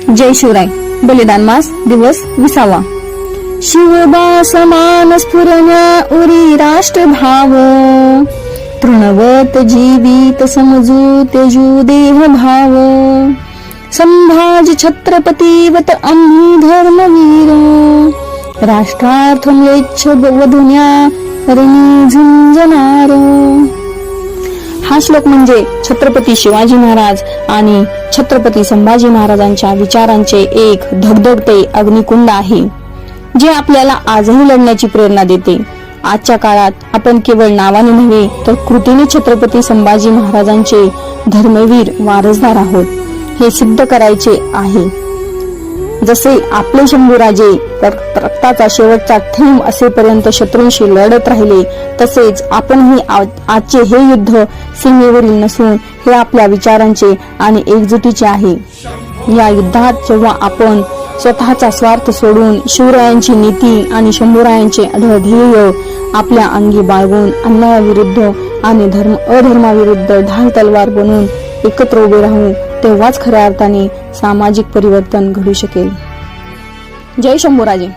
जय शिवराय. बलिदान मास दिवस 20वा. शिवबा समान स्फुरण्या उरी राष्ट्रभाव, तृणवत जीवित समजू तेजू देह भाव. संभाजी छत्रपतीवत आम्ही धर्मवीर, राष्ट्रार्थ म्लेच्छ वधुन्या रणी झुंजणार. हा श्लोक म्हणजे छत्रपती शिवाजी महाराज आणि छत्रपती संभाजी महाराजांच्या विचारांचे एक धगधगते अग्निकुंड आहे, जे आपल्याला आजही लढण्याची प्रेरणा देते. आजच्या काळात आपण केवळ नावाने नव्हे तर कृतीने छत्रपती संभाजी महाराजांचे धर्मवीर वारसदार आहोत हे सिद्ध करायचे आहे. जसे आपले शंभूराजे रक्ताचा शेवटचा थेंब असेपर्यंत शत्रूंशी लढत राहिले, तसेच आपणही आजचे हे युद्ध सीमेवरील नसून हे आपल्या विचारांचे आणि एकजुटीचे आहे. या युद्धात जेव्हा आपण स्वतःचा स्वार्थ सोडून शिवरायांची नीती आणि शंभूरायांचे अढळ ध्येय आपल्या अंगी बाळगून अन्यायाविरुद्ध आणि अधर्माविरुद्ध ढाल तलवार बनून एकत्र उभे राहू, तेव्हाच खऱ्या अर्थाने सामाजिक परिवर्तन घडू शकेल. जय शंभूराजे.